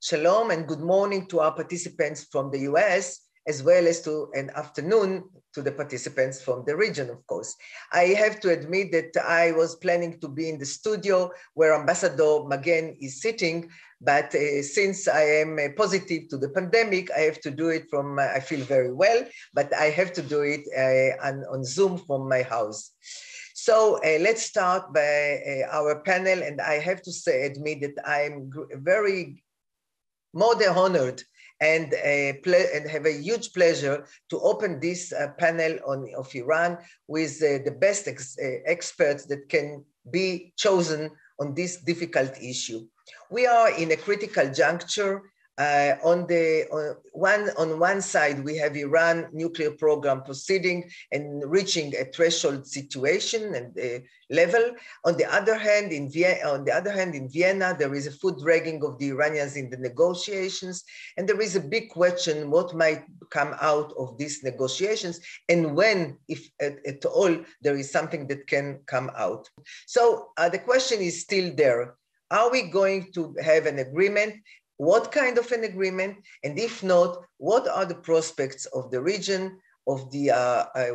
Shalom and good morning to our participants from the US, as well as to an afternoon to the participants from the region, of course. I have to admit that I was planning to be in the studio where Ambassador Magen is sitting, but since I am positive to the pandemic, I have to do it from, I feel very well, but I have to do it on Zoom from my house. So let's start by our panel, and I have to admit that I'm very more than honored and have a huge pleasure to open this panel of Iran with the best experts that can be chosen on this difficult issue. We are in a critical juncture. On one side, we have Iran nuclear program proceeding and reaching a threshold situation and level. On the other hand, in Vienna, there is a foot dragging of the Iranians in the negotiations, and there is a big question what might come out of these negotiations, and when, if at all, there is something that can come out. So the question is still there. Are we going to have an agreement? What kind of an agreement? And if not, what are the prospects of the region, of the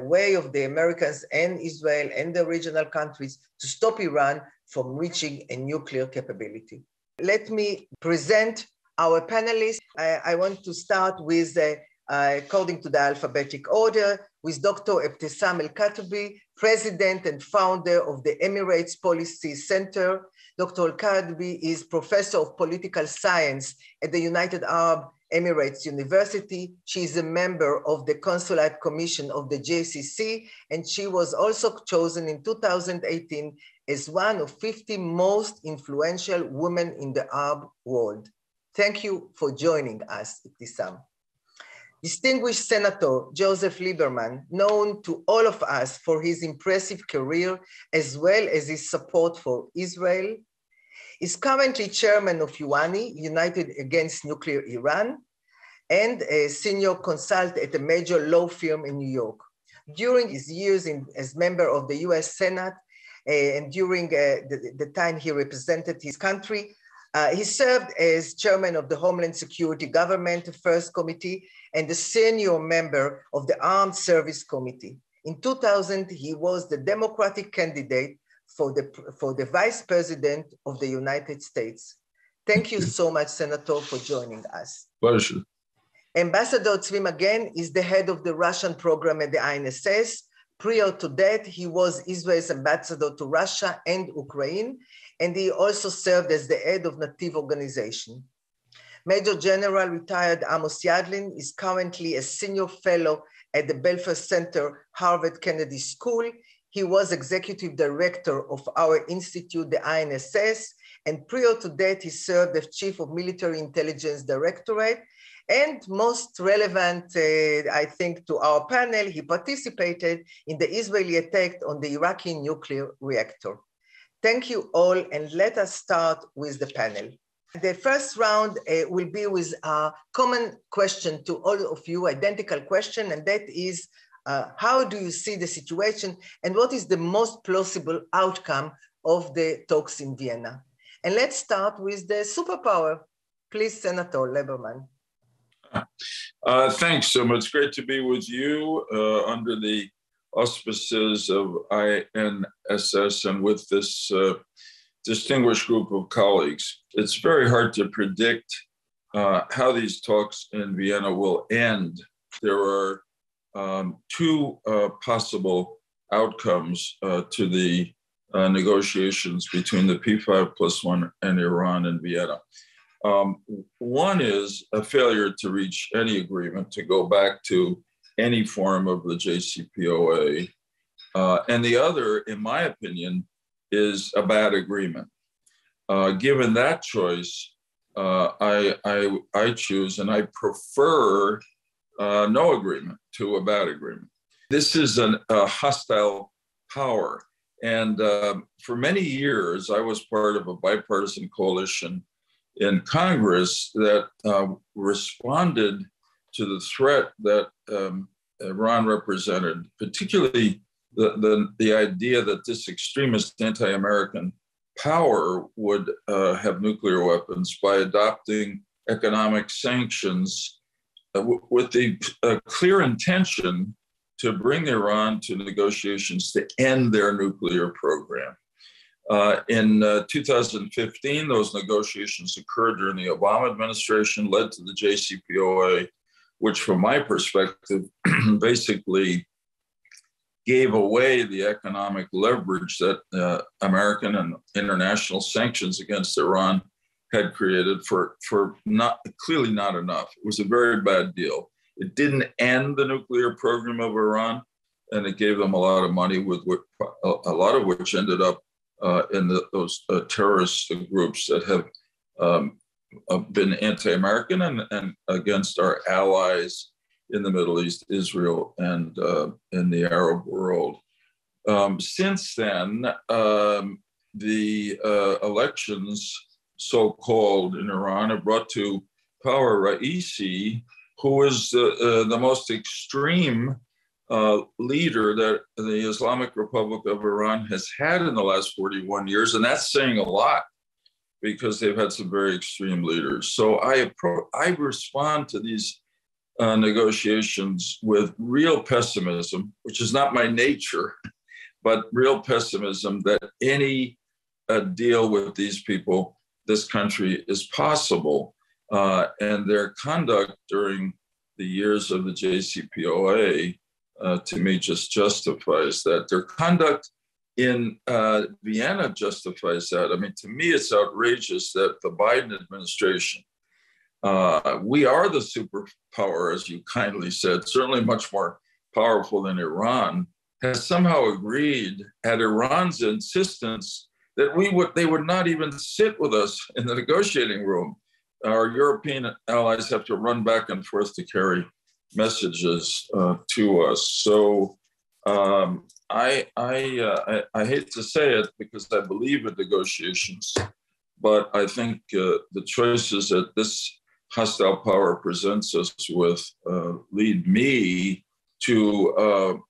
way of the Americans and Israel and the regional countries to stop Iran from reaching a nuclear capability? Let me present our panelists. I want to start with, according to the alphabetic order, with Dr. Ebtesam Ketbi, President and founder of the Emirates Policy Center. Dr. Ketbi is Professor of Political Science at the United Arab Emirates University. She is a member of the Consulate Commission of the JCC, and she was also chosen in 2018 as one of 50 most influential women in the Arab world. Thank you for joining us, Ebtesam. Distinguished Senator Joseph Lieberman, known to all of us for his impressive career as well as his support for Israel, is currently chairman of UANI, United Against Nuclear Iran, and a senior consultant at a major law firm in New York. During his years as member of the US Senate, and during the time he represented his country, he served as chairman of the Homeland Security Government Affairs Committee and a senior member of the Armed Service Committee. In 2000, he was the Democratic candidate for the Vice President of the United States. Thank you so much, Senator, for joining us. Pleasure. Ambassador Tzvi Magen is the head of the Russian program at the INSS. Prior to that, he was Israel's ambassador to Russia and Ukraine, and he also served as the head of Nativ organization. Major General retired Amos Yadlin is currently a senior fellow at the Belfer Center, Harvard Kennedy School. He was executive director of our institute, the INSS, and prior to that, he served as chief of military intelligence directorate. And most relevant, I think, to our panel, he participated in the Israeli attack on the Iraqi nuclear reactor. Thank you all, and let us start with the panel. The first round will be with a common question to all of you, identical question, and that is, how do you see the situation and what is the most plausible outcome of the talks in Vienna? And let's start with the superpower. Please, Senator Lieberman. Thanks so much. Great to be with you under the auspices of INSS and with this distinguished group of colleagues. It's very hard to predict how these talks in Vienna will end. There are two possible outcomes to the negotiations between the P5+1 and Iran and Vienna. One is a failure to reach any agreement to go back to any form of the JCPOA. And the other, in my opinion, is a bad agreement. Given that choice, I choose and I prefer no agreement to a bad agreement. This is a hostile power. And for many years, I was part of a bipartisan coalition in Congress that responded to the threat that Iran represented, particularly the idea that this extremist anti-American power would have nuclear weapons by adopting economic sanctions with the clear intention to bring Iran to negotiations to end their nuclear program. In 2015, those negotiations occurred during the Obama administration, led to the JCPOA, which from my perspective basically gave away the economic leverage that American and international sanctions against Iran had created for clearly not enough. It was a very bad deal. It didn't end the nuclear program of Iran, and it gave them a lot of money, with a lot of which ended up in those terrorist groups that have been anti-American and against our allies in the Middle East, Israel, and in the Arab world. Since then, the elections, so-called, in Iran have brought to power Raisi, who is the most extreme leader that the Islamic Republic of Iran has had in the last 41 years. And that's saying a lot, because they've had some very extreme leaders. So I respond to these negotiations with real pessimism, which is not my nature, but real pessimism that any deal with these people, this country, is possible. And their conduct during the years of the JCPOA, to me, just justifies that. Their conduct in Vienna justifies that. I mean, to me, it's outrageous that the Biden administration, we are the superpower, as you kindly said, certainly much more powerful than Iran, has somehow agreed at Iran's insistence that they would not even sit with us in the negotiating room. Our European allies have to run back and forth to carry messages to us. So I hate to say it, because I believe in negotiations, but I think the choices that this hostile power presents us with lead me to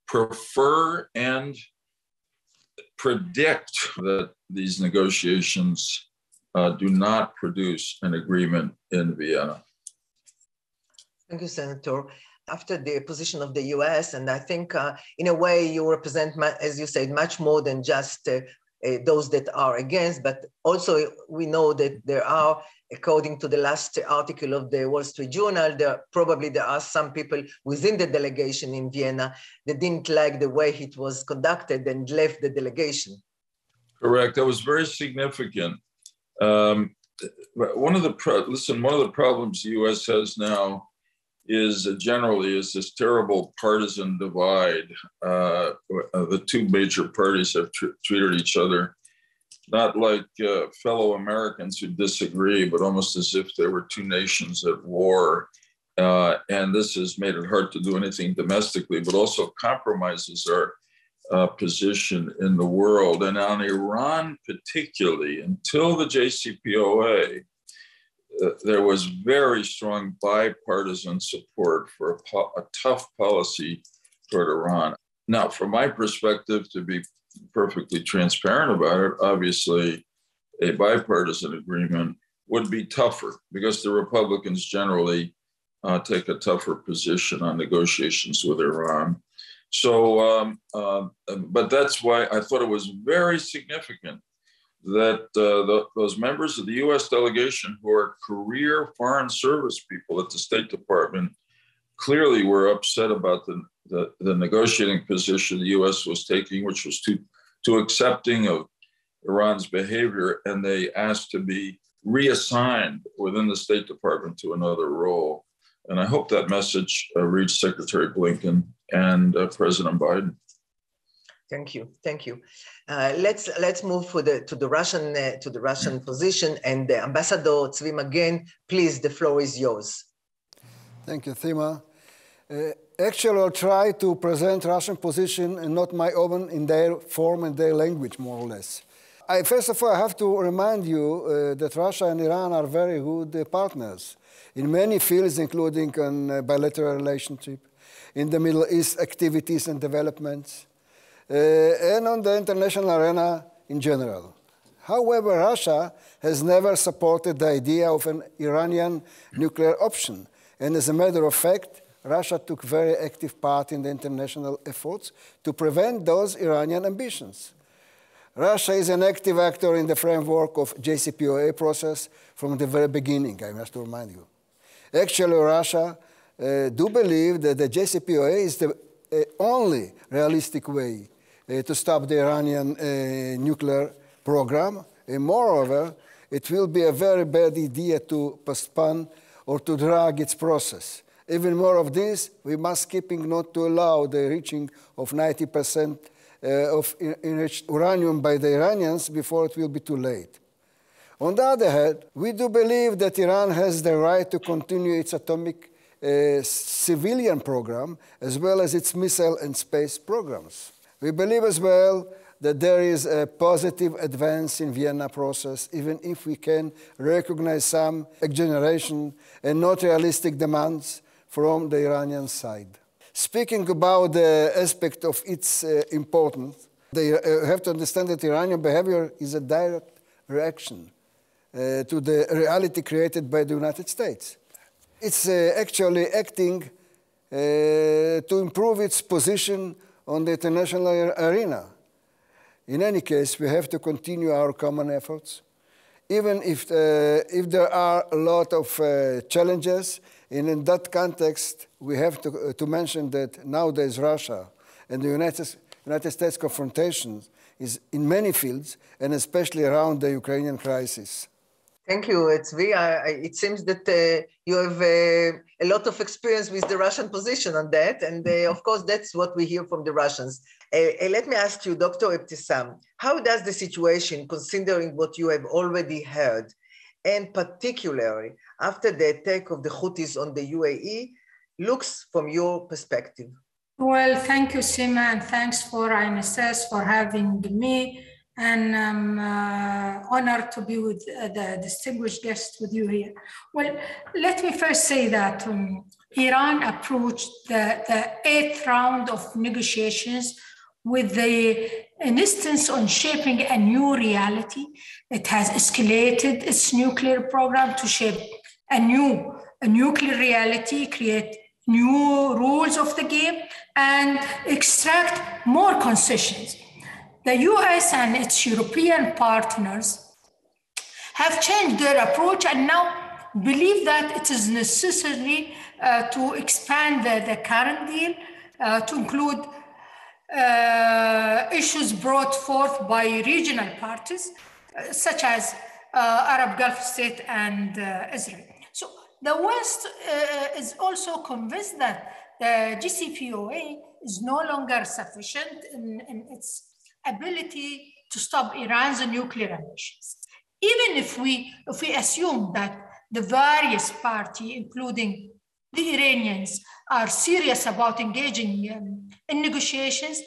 prefer and predict that these negotiations do not produce an agreement in Vienna. Thank you, Senator. After the position of the US, and I think in a way you represent, as you said, much more than just those that are against, but also we know that there are, according to the last article of the Wall Street Journal, there are some people within the delegation in Vienna that didn't like the way it was conducted and left the delegation. Correct. That was very significant. One of the problems the U.S. has now is this terrible partisan divide. The two major parties have treated each other not like fellow Americans who disagree, but almost as if they were two nations at war. And this has made it hard to do anything domestically, but also compromises our position in the world. And on Iran particularly, until the JCPOA, there was very strong bipartisan support for a tough policy toward Iran. Now, from my perspective, to be perfectly transparent about it, obviously a bipartisan agreement would be tougher, because the Republicans generally take a tougher position on negotiations with Iran. So, but that's why I thought it was very significant that those members of the U.S. delegation, who are career foreign service people at the State Department, clearly were upset about the negotiating position the U.S. was taking, which was too accepting of Iran's behavior, and they asked to be reassigned within the State Department to another role. And I hope that message reached Secretary Blinken and President Biden. Thank you, thank you. Let's move to the Russian position, and Ambassador Tzvi Magen, please, the floor is yours. Thank you, Sima. Actually, I'll try to present Russian position and not my own in their form and their language, more or less. First of all, I have to remind you that Russia and Iran are very good partners in many fields, including on bilateral relationship, in the Middle East activities and developments, and on the international arena in general. However, Russia has never supported the idea of an Iranian nuclear option. And as a matter of fact, Russia took very active part in the international efforts to prevent those Iranian ambitions. Russia is an active actor in the framework of JCPOA process from the very beginning, I must remind you. Actually, Russia do believe that the JCPOA is the only realistic way to stop the Iranian nuclear program. And moreover, it will be a very bad idea to postpone or to drag its process. Even more of this, we must keeping not to allow the reaching of 90% of enriched uranium by the Iranians before it will be too late. On the other hand, we do believe that Iran has the right to continue its atomic civilian program as well as its missile and space programs. We believe as well that there is a positive advance in Vienna process, even if we can recognize some exaggeration and not realistic demands from the Iranian side. Speaking about the aspect of its importance, they have to understand that Iranian behavior is a direct reaction to the reality created by the United States. It's actually acting to improve its position on the international arena. In any case, we have to continue our common efforts, even if there are a lot of challenges. And in that context, we have to mention that nowadays Russia and the United States confrontation is in many fields, and especially around the Ukrainian crisis. Thank you, Tzvi. It seems that you have a lot of experience with the Russian position on that. And of course, that's what we hear from the Russians. Let me ask you, Dr. Ebtesam, how does the situation, considering what you have already heard, and particularly after the attack of the Houthis on the UAE, looks from your perspective? Well, thank you, Sima, and thanks for INSS for having me. And I'm honored to be with the distinguished guests with you here. Well, let me first say that Iran approached the 8th round of negotiations with the insistence on shaping a new reality. It has escalated its nuclear program to shape a nuclear reality, create new rules of the game, and extract more concessions. The US and its European partners have changed their approach and now believe that it is necessary to expand the current deal to include issues brought forth by regional parties, such as Arab Gulf state and Israel. So the West is also convinced that the JCPOA is no longer sufficient in its ability to stop Iran's nuclear ambitions. Even if we assume that the various parties, including the Iranians, are serious about engaging in negotiations,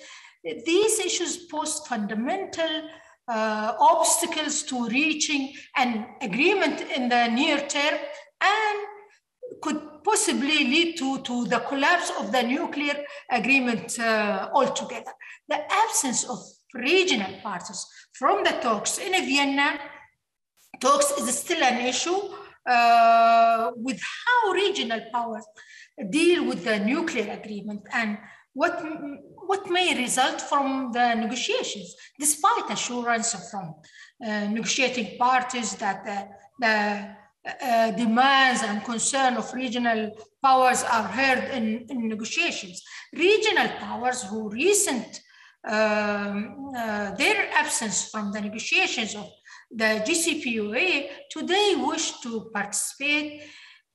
these issues pose fundamental obstacles to reaching an agreement in the near term and could possibly lead to the collapse of the nuclear agreement altogether. The absence of regional parties from the talks in Vienna talks is still an issue with how regional powers deal with the nuclear agreement and what may result from the negotiations, despite assurance from negotiating parties that the demands and concern of regional powers are heard in negotiations. Regional powers who their absence from the negotiations of the JCPOA today wish to participate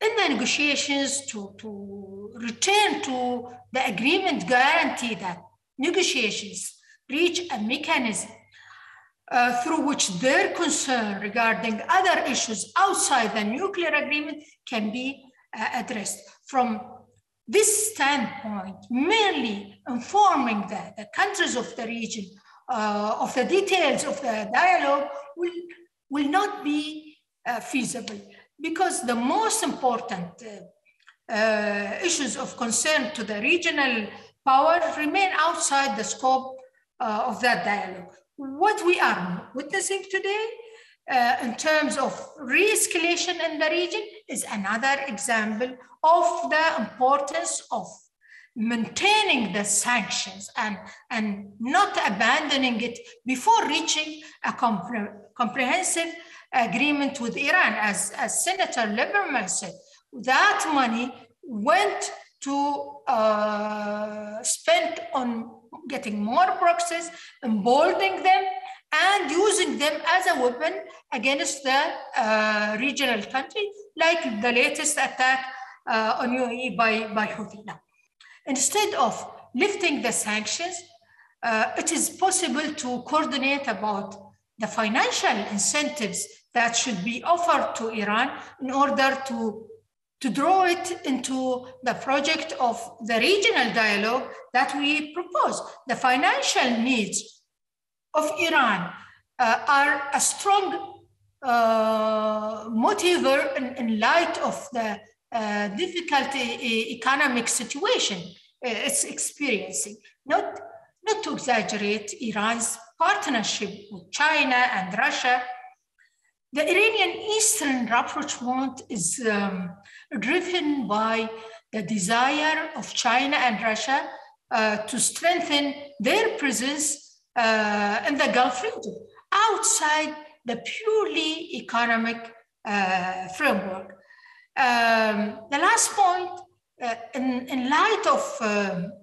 in the negotiations to return to the agreement guarantee that negotiations reach a mechanism through which their concern regarding other issues outside the nuclear agreement can be addressed. From this standpoint, merely informing the countries of the region of the details of the dialogue will not be feasible, because the most important issues of concern to the regional powers remain outside the scope of that dialogue. what we are witnessing today in terms of re-escalation in the region is another example of the importance of maintaining the sanctions and not abandoning it before reaching a comprehensive agreement with Iran. As Senator Lieberman said, that money went to spent on getting more proxies, emboldening them, and using them as a weapon against the regional country, like the latest attack on UAE by Houthi. Now, instead of lifting the sanctions, it is possible to coordinate about the financial incentives that should be offered to Iran in order to draw it into the project of the regional dialogue that we propose. The financial needs of Iran are a strong motivator in light of the difficult economic situation it's experiencing. Not to exaggerate Iran's partnership with China and Russia, the Iranian Eastern rapprochement is driven by the desire of China and Russia to strengthen their presence in the Gulf region outside the purely economic framework. The last point, in light of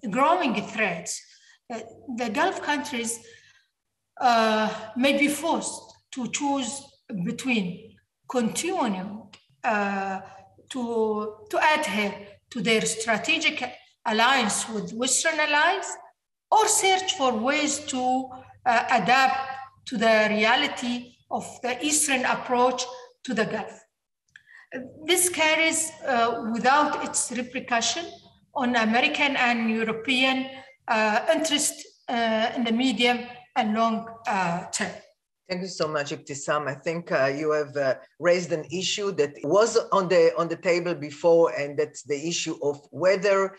growing threats, the Gulf countries may be forced to choose between continuing to adhere to their strategic alliance with Western allies or search for ways to adapt to the reality of the Eastern approach to the Gulf. This carries without its repercussion on American and European interest in the medium and long term. Thank you so much, Ebtesam. I think you have raised an issue that was on the table before, and that's the issue of whether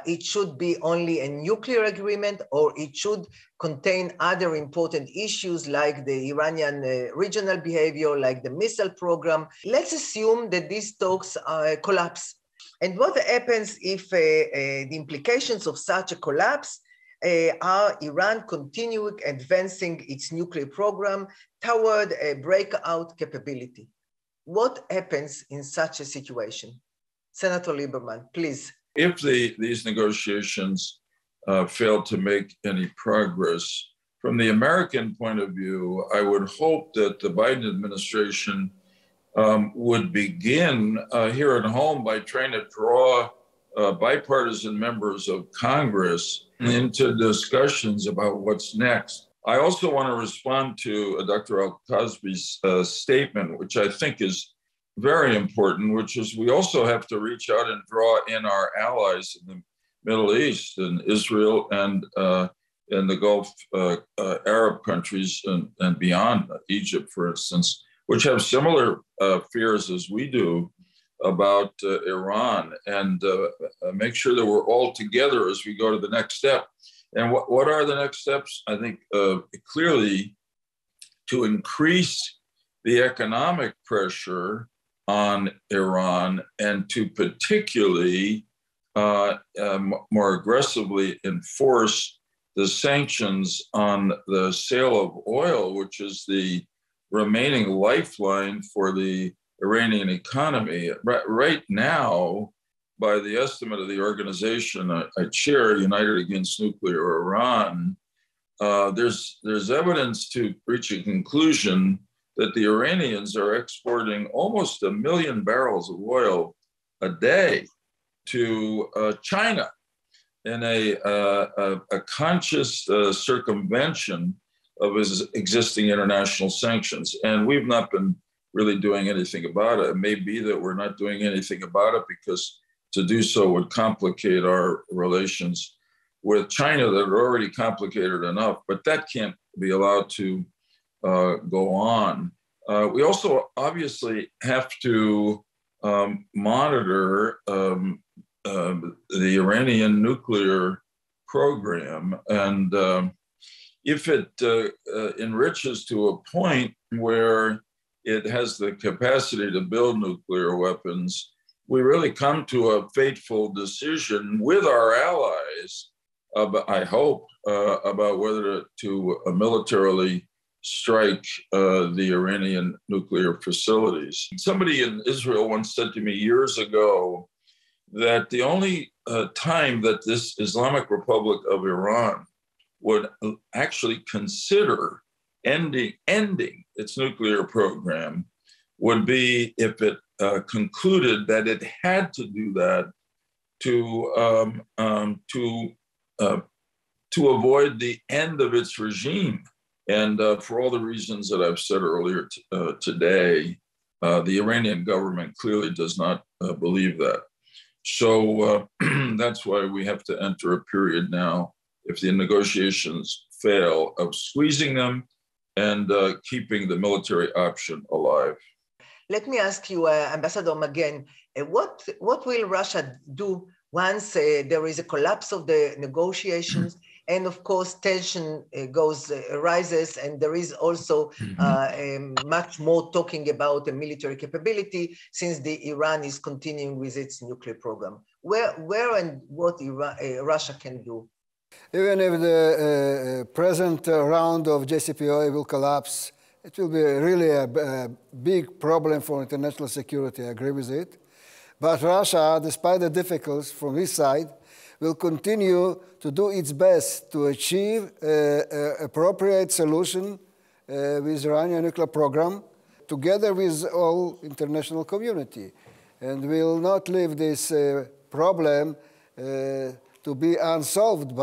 it should be only a nuclear agreement or it should contain other important issues like the Iranian regional behavior, like the missile program. Let's assume that these talks collapse. And what happens if the implications of such a collapse are Iran continuing advancing its nuclear program toward a breakout capability? What happens in such a situation? Senator Lieberman, please. If these negotiations fail to make any progress, from the American point of view, I would hope that the Biden administration would begin here at home by trying to draw bipartisan members of Congress into discussions about what's next. I also want to respond to Dr. Al-Kazmi's statement, which I think is very important, which is we also have to reach out and draw in our allies in the Middle East and Israel and in the Gulf Arab countries and beyond, Egypt, for instance, which have similar fears as we do about Iran, and make sure that we're all together as we go to the next step. And what are the next steps? I think clearly to increase the economic pressure on Iran and to particularly more aggressively enforce the sanctions on the sale of oil, which is the remaining lifeline for the Iranian economy. Right now, by the estimate of the organization I chair, United Against Nuclear Iran, there's evidence to reach a conclusion that the Iranians are exporting almost 1 million barrels of oil a day to China in a conscious circumvention of his existing international sanctions. And we've not been really doing anything about it. It may be that we're not doing anything about it because to do so would complicate our relations with China that are already complicated enough, but that can't be allowed to go on. We also obviously have to monitor the Iranian nuclear program. And, if it enriches to a point where it has the capacity to build nuclear weapons, we really come to a fateful decision with our allies, I hope, about whether to militarily strike the Iranian nuclear facilities. Somebody in Israel once said to me years ago that the only time that this Islamic Republic of Iran would actually consider ending its nuclear program would be if it concluded that it had to do that to avoid the end of its regime. And for all the reasons that I've said earlier today, the Iranian government clearly does not believe that. So that's why we have to enter a period now, if the negotiations fail, of squeezing them and keeping the military option alive. Let me ask you, Ambassador Magen, what will Russia do once there is a collapse of the negotiations, and of course tension rises, and there is also much more talking about a military capability since Iran is continuing with its nuclear program? Where and what Russia can do? Even if the present round of JCPOA will collapse, it will be really a big problem for international security. I agree with it. But Russia, despite the difficulties from its side, will continue to do its best to achieve an appropriate solution with the Iranian nuclear program, together with all international community. And will not leave this problem to be unsolved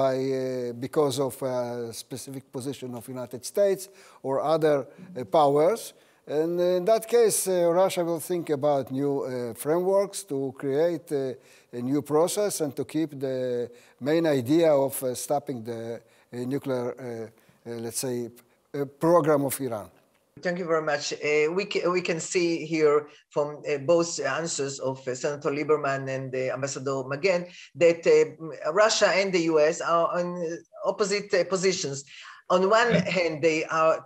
because of a specific position of United States or other powers. And in that case, Russia will think about new frameworks to create a new process and to keep the main idea of stopping the nuclear, let's say, program of Iran. Thank you very much. We can see here from both answers of Senator Lieberman and Ambassador Magen that Russia and the US are on opposite positions. On one hand, they are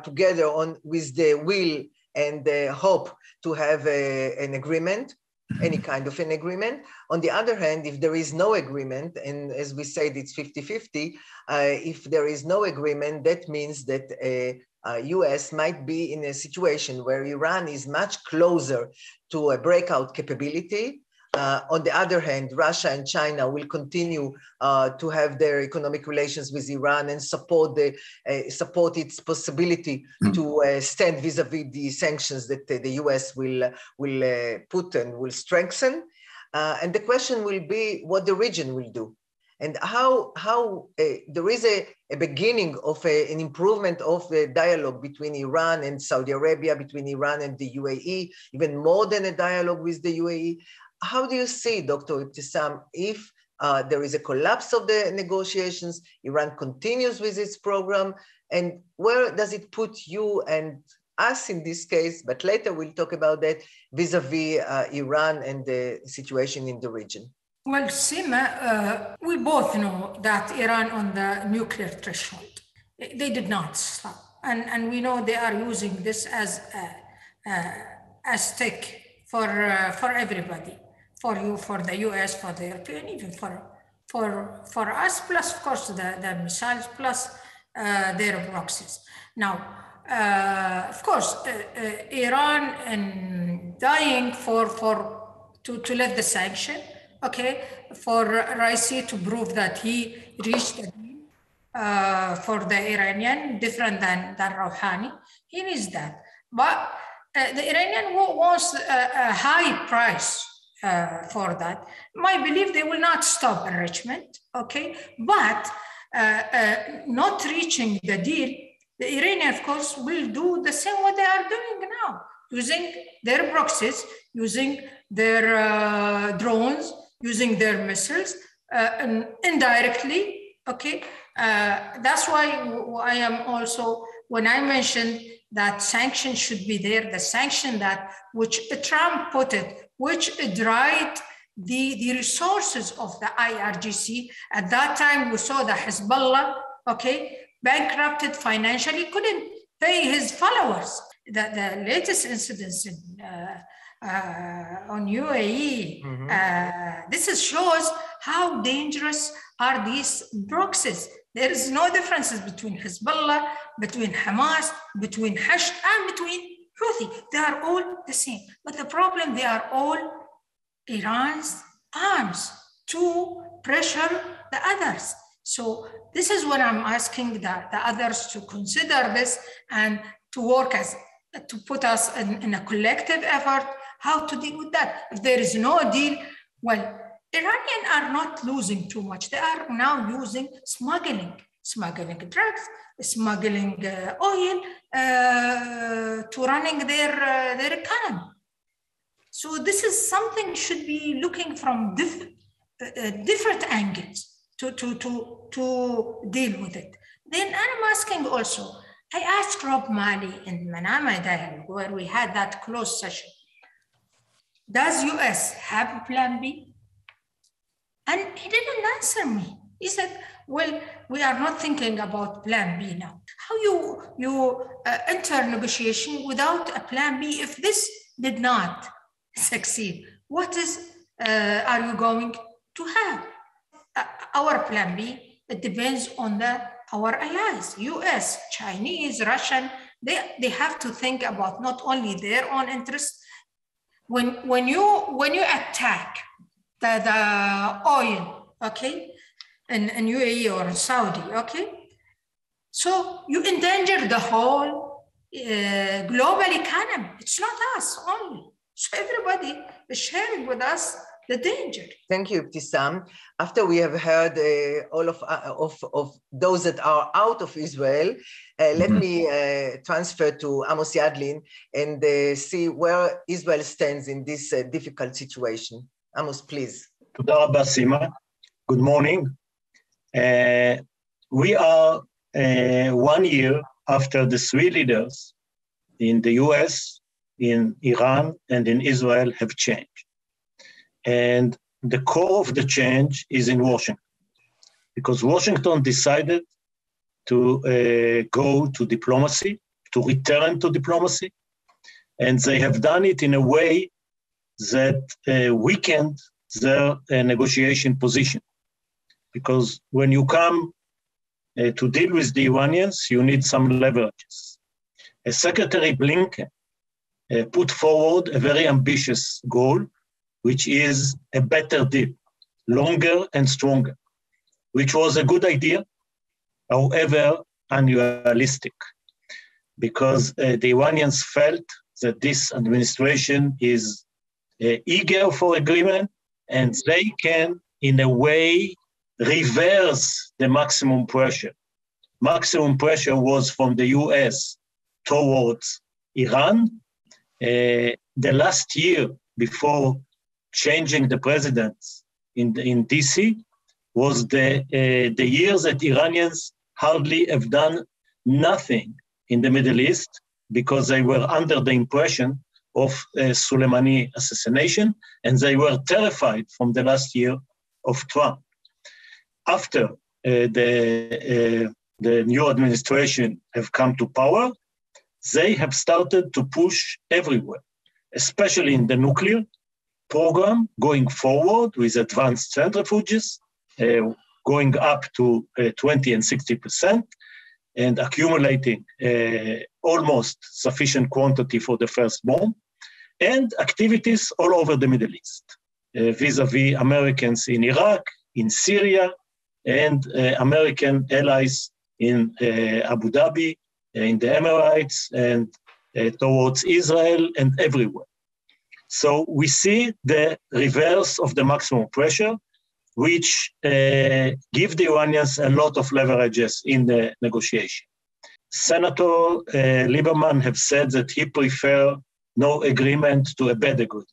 together with the will and the hope to have an agreement, any kind of an agreement. On the other hand, if there is no agreement, and as we said, it's 50-50, if there is no agreement, that means that US might be in a situation where Iran is much closer to a breakout capability. On the other hand, Russia and China will continue to have their economic relations with Iran and support its possibility to stand vis-a-vis the sanctions that the US will put and will strengthen. And the question will be what the region will do. And how there is a beginning of an improvement of the dialogue between Iran and Saudi Arabia, between Iran and the UAE, even more than a dialogue with the UAE. How do you see, Dr. Ebtesam, if there is a collapse of the negotiations, Iran continues with its program, and where does it put you and us in this case, but later we'll talk about that, vis-a-vis Iran and the situation in the region? Well, Sima, we both know that Iran on the nuclear threshold, they did not stop. And we know they are using this as a stick for everybody, for you, for the US, for the European, even for us, plus of course the missiles, plus their proxies. Now, of course, Iran and dying to lift the sanction. Okay, for Raisi to prove that he reached a deal for the Iranian, different than Rouhani. He needs that. But the Iranian wants a high price for that. My belief, they will not stop enrichment, okay? But not reaching the deal, the Iranian, of course, will do the same what they are doing now, using their proxies, using their drones, using their missiles indirectly, okay? That's why I am also, when I mentioned that sanctions should be there, the sanction that, which Trump put it, which dried the resources of the IRGC. At that time, we saw the Hezbollah, okay, bankrupted financially, couldn't pay his followers. The latest incidents on UAE, this shows how dangerous are these proxies. There is no differences between Hezbollah, between Hamas, between Hashd, and between Houthi. They are all the same. But the problem, they are all Iran's arms to pressure the others. So this is what I'm asking the others to consider this and to work to put us in a collective effort how to deal with that. If there is no deal, well, Iranians are not losing too much. They are now using smuggling drugs, smuggling oil to running their economy. So this is something should be looking from different angles to deal with it. Then I'm asking also, I asked Rob Mali in Manama Dialogue, where we had that closed session, does US have a plan B? And he didn't answer me. He said, well, we are not thinking about plan B now. How you enter negotiation without a plan B if this did not succeed? What are you going to have? Our plan B, it depends on our allies, US, Chinese, Russian. They have to think about not only their own interests. When you attack the oil, okay, in UAE or in Saudi, okay, so you endanger the whole global economy. It's not us only. So everybody is sharing with us the danger. Thank you, Ebtesam. After we have heard all of those that are out of Israel, let me transfer to Amos Yadlin and see where Israel stands in this difficult situation. Amos, please. Toda rabba, Sima. Good morning. We are 1 year after the three leaders in the US, in Iran, and in Israel have changed. And the core of the change is in Washington, because Washington decided to go to diplomacy, to return to diplomacy, and they have done it in a way that weakened their negotiation position. Because when you come to deal with the Iranians, you need some leverages. Secretary Blinken put forward a very ambitious goal, which is a better deal, longer and stronger, which was a good idea, however unrealistic, because the Iranians felt that this administration is eager for agreement, and they can, in a way, reverse the maximum pressure. Maximum pressure was from the US towards Iran. The last year before changing the president in DC was the years that Iranians hardly have done nothing in the Middle East because they were under the impression of Soleimani assassination, and they were terrified from the last year of Trump. After the new administration have come to power, they have started to push everywhere, especially in the nuclear program, going forward with advanced centrifuges, going up to 20 and 60%, and accumulating almost sufficient quantity for the first bomb, and activities all over the Middle East, vis-a-vis Americans in Iraq, in Syria, and American allies in Abu Dhabi, in the Emirates, and towards Israel, and everywhere. So we see the reverse of the maximum pressure, which give the Iranians a lot of leverages in the negotiation. Senator Lieberman have said that he prefers no agreement to a bad agreement.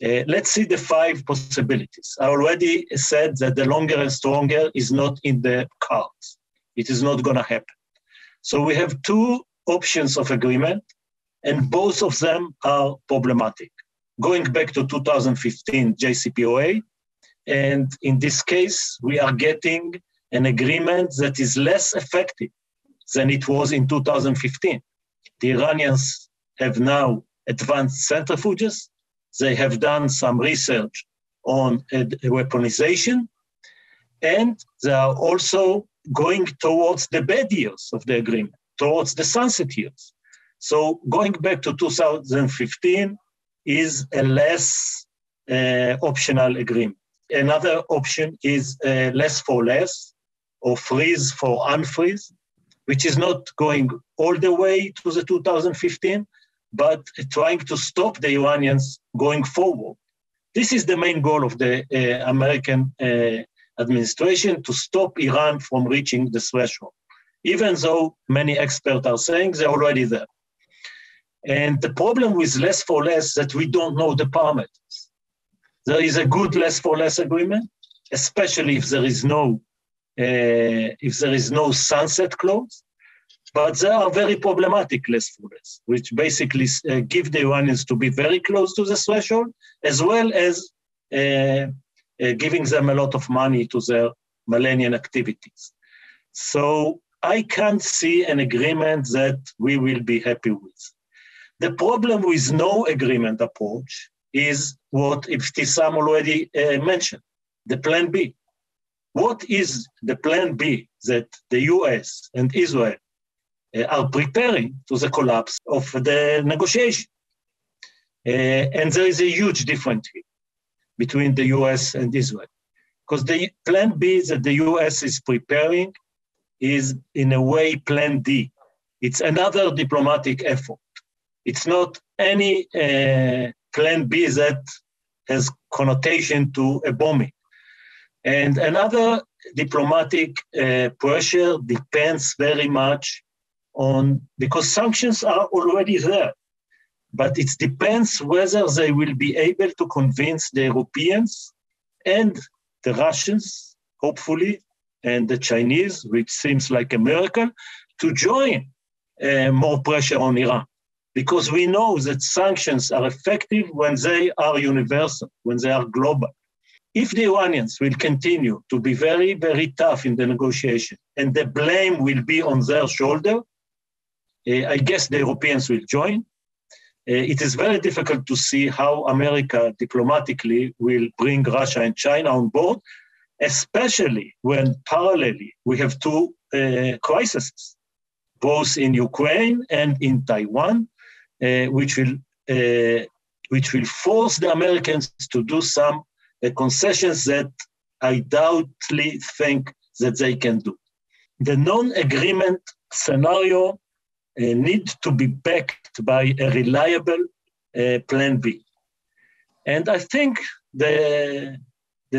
Let's see the 5 possibilities. I already said that the longer and stronger is not in the cards. It is not going to happen. So we have 2 options of agreement, and both of them are problematic. Going back to 2015 JCPOA, and in this case, we are getting an agreement that is less effective than it was in 2015. The Iranians have now advanced centrifuges. They have done some research on weaponization, and they are also going towards the bad years of the agreement, towards the sunset years. So going back to 2015 is a less optional agreement. Another option is less for less, or freeze for unfreeze, which is not going all the way to the 2015, but trying to stop the Iranians going forward. This is the main goal of the American administration, to stop Iran from reaching the threshold, even though many experts are saying they're already there. And the problem with less for less that we don't know the parameters. There is a good less for less agreement, especially if there is no sunset clause, but there are very problematic less for less, which basically give the Iranians to be very close to the threshold, as well as giving them a lot of money to their millennium activities. So I can't see an agreement that we will be happy with. The problem with no agreement approach is what Ebtesam already mentioned, the plan B. What is the plan B that the US and Israel are preparing to the collapse of the negotiation? And there is a huge difference here between the US and Israel, because the plan B that the US is preparing is in a way plan D. It's another diplomatic effort. It's not any plan B that has connotation to a bombing. And another diplomatic pressure depends very much on, because sanctions are already there, but it depends whether they will be able to convince the Europeans and the Russians, hopefully, and the Chinese, which seems like a miracle, to join more pressure on Iran. Because we know that sanctions are effective when they are universal, when they are global. If the Iranians will continue to be very, very tough in the negotiation, and the blame will be on their shoulder, I guess the Europeans will join. It is very difficult to see how America diplomatically will bring Russia and China on board, especially when parallelly we have two crises, both in Ukraine and in Taiwan, which will force the Americans to do some concessions that I doubtly think that they can do. The non-agreement scenario needs to be backed by a reliable plan B. And I think the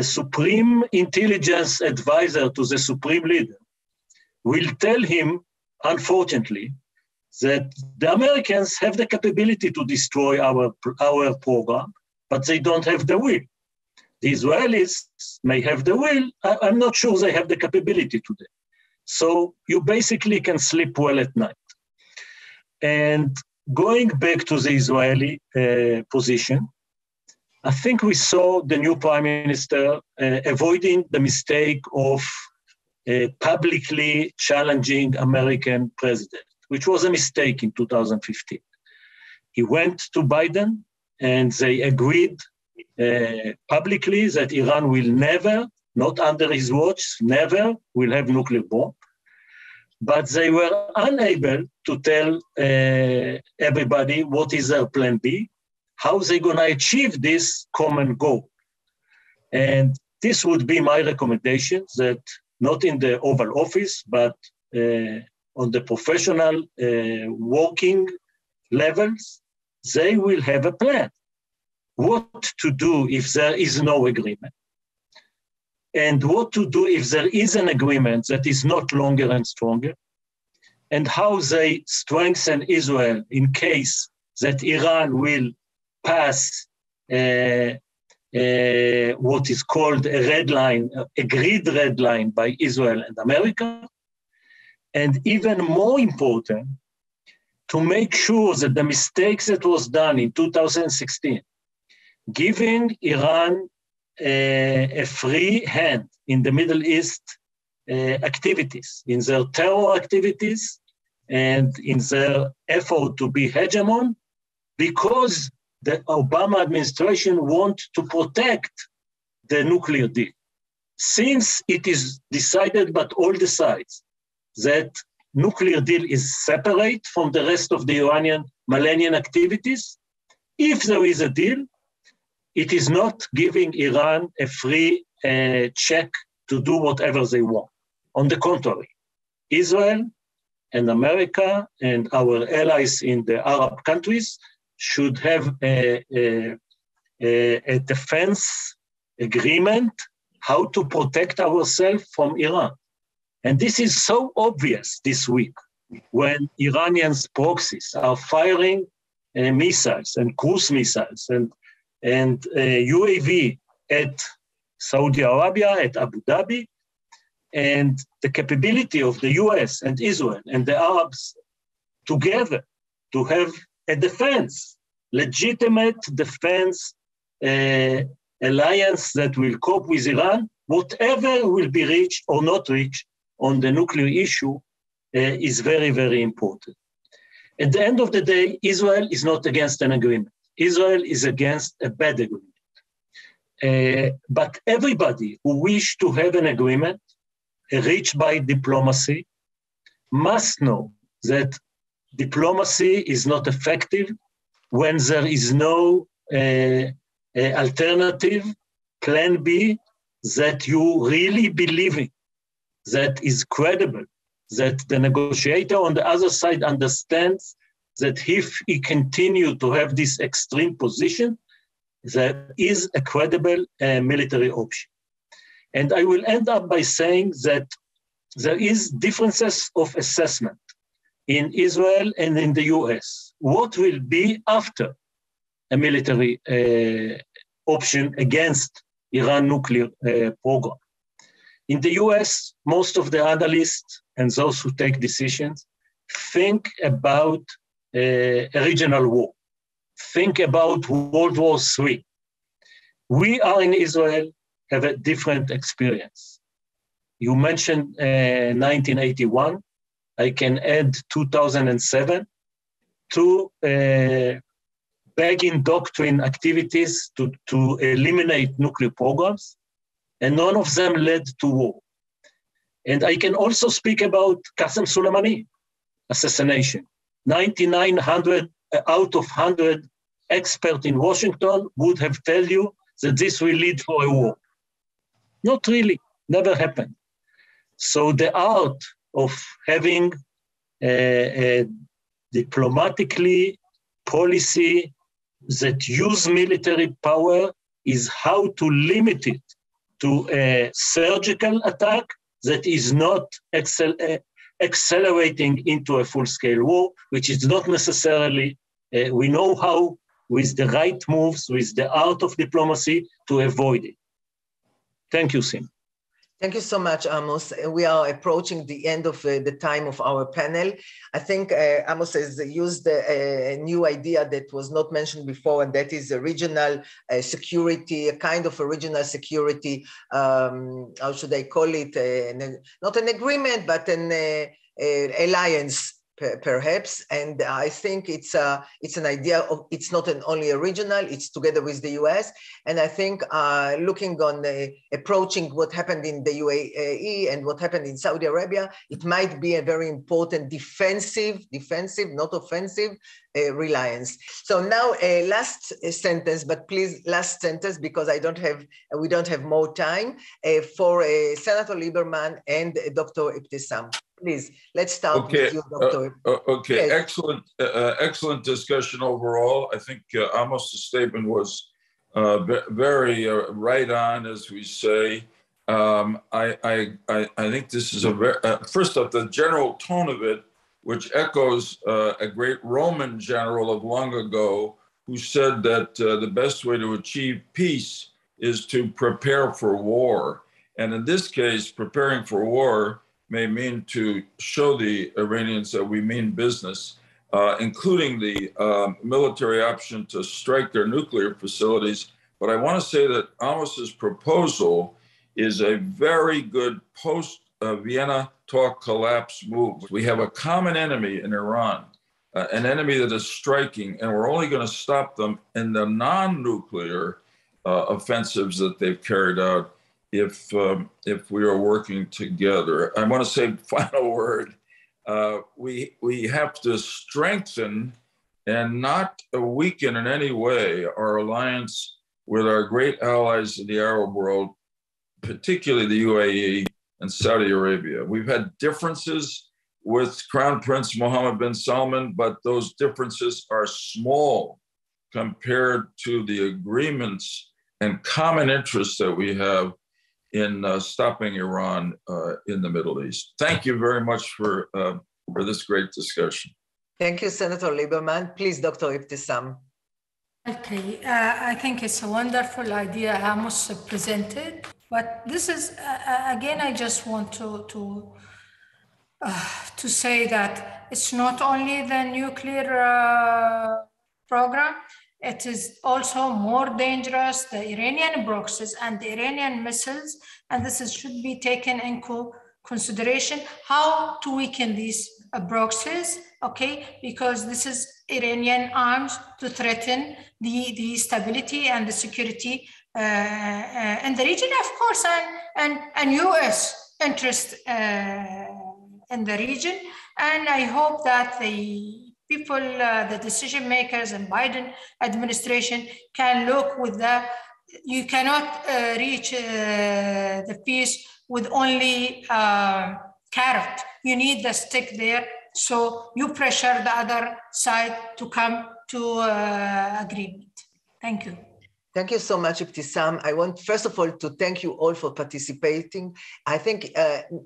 supreme intelligence advisor to the supreme leader will tell him, unfortunately, that the Americans have the capability to destroy our program, but they don't have the will. The Israelis may have the will. I'm not sure they have the capability today. So you basically can sleep well at night. And going back to the Israeli position, I think we saw the new prime minister avoiding the mistake of publicly challenging American president, which was a mistake in 2015. He went to Biden and they agreed publicly that Iran will never, not under his watch, never will have nuclear bomb. But they were unable to tell everybody what is their plan B, how they're going to achieve this common goal. And this would be my recommendation, that not in the Oval Office, but on the professional working levels, they will have a plan. What to do if there is no agreement, and what to do if there is an agreement that is not longer and stronger, and how they strengthen Israel in case that Iran will pass what is called a red line, agreed red line by Israel and America. And even more important, to make sure that the mistakes that was done in 2016, giving Iran a free hand in the Middle East activities, in their terror activities, and in their effort to be hegemon, because the Obama administration wants to protect the nuclear deal. Since it is decided by all the sides that nuclear deal is separate from the rest of the Iranian Millennium activities, if there is a deal, it is not giving Iran a free check to do whatever they want. On the contrary, Israel and America and our allies in the Arab countries should have a defense agreement how to protect ourselves from Iran. And this is so obvious this week when Iranian proxies are firing missiles and cruise missiles and UAV at Saudi Arabia, at Abu Dhabi, and the capability of the US and Israel and the Arabs together to have a defense, legitimate defense alliance that will cope with Iran, whatever will be reached or not reached on the nuclear issue is very, very important. At the end of the day, Israel is not against an agreement. Israel is against a bad agreement. But everybody who wish to have an agreement reached by diplomacy must know that diplomacy is not effective when there is no alternative, plan B, that you really believe in, that is credible, that the negotiator on the other side understands that if he continue to have this extreme position, there is a credible military option. And I will end up by saying that there is differences of assessment in Israel and in the US. What will be after a military option against Iran nuclear program? In the US, most of the analysts and those who take decisions think about a regional war, think about World War III. We are in Israel, have a different experience. You mentioned 1981. I can add 2007 to Begin doctrine activities to eliminate nuclear programs, and none of them led to war. And I can also speak about Qasem Soleimani assassination. 99 out of 100 experts in Washington would have tell you that this will lead for a war. Not really, never happened. So the art of having a diplomatically policy that use military power is how to limit it to a surgical attack that is not accelerating into a full-scale war, which is not necessarily, we know how, with the right moves, with the art of diplomacy, to avoid it. Thank you, Sim. Thank you so much, Amos. We are approaching the end of the time of our panel. I think Amos has used a new idea that was not mentioned before, and that is a regional security, a kind of a regional security, how should I call it? Not an agreement, but an alliance, perhaps. And I think it's an idea of, it's not only a regional, it's together with the US. And I think looking on approaching what happened in the UAE and what happened in Saudi Arabia, it might be a very important defensive, not offensive, reliance. So now last sentence, but please last sentence, because we don't have more time, for Senator Lieberman and Dr. Ebtesam. Please, let's start with you, Dr. Okay, Yes. excellent discussion overall. I think Amos' statement was very right on, as we say. I think this is a very, first off, the general tone of it, which echoes a great Roman general of long ago who said that the best way to achieve peace is to prepare for war. And in this case, preparing for war may mean to show the Iranians that we mean business, including the military option to strike their nuclear facilities. But I want to say that Amos's proposal is a very good Vienna talk collapse move. We have a common enemy in Iran, an enemy that is striking, and we're only going to stop them in the non-nuclear offensives that they've carried out if we are working together. I want to say final word. We have to strengthen and not weaken in any way our alliance with our great allies in the Arab world, particularly the UAE and Saudi Arabia. We've had differences with Crown Prince Mohammed bin Salman, but those differences are small compared to the agreements and common interests that we have in stopping Iran in the Middle East. Thank you very much for this great discussion. Thank you, Senator Lieberman. Please, Dr. Ebtesam. Okay, I think it's a wonderful idea Amos presented, but this is, again, I just want to say that it's not only the nuclear program, it is also more dangerous, the Iranian proxies and the Iranian missiles, and should be taken into consideration, how to weaken these proxies, okay, because this is Iranian arms to threaten the stability and the security in the region, of course, and US interest in the region. And I hope that the people, the decision makers and Biden administration can look with you cannot reach the peace with only carrot. You need the stick there. So you pressure the other side to come to agreement. Thank you. Thank you so much, Ebtesam. I want, first of all, to thank you all for participating. I think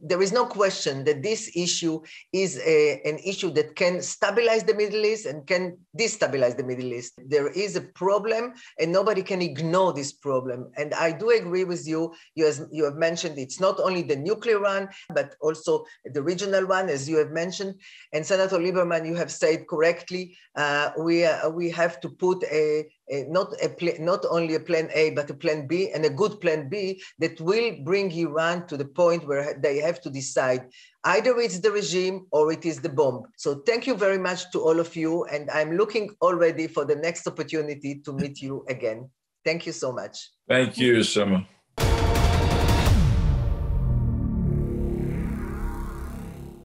there is no question that this issue is an issue that can stabilize the Middle East and can destabilize the Middle East. There is a problem and nobody can ignore this problem. And I do agree with you. You have mentioned it's not only the nuclear one, but also the regional one, as you have mentioned. And Senator Lieberman, you have said correctly, we have to put not only a plan A, but a plan B, and a good plan B that will bring Iran to the point where they have to decide either it's the regime or it is the bomb. So thank you very much to all of you. And I'm looking already for the next opportunity to meet you again. Thank you so much. Thank you, Sima.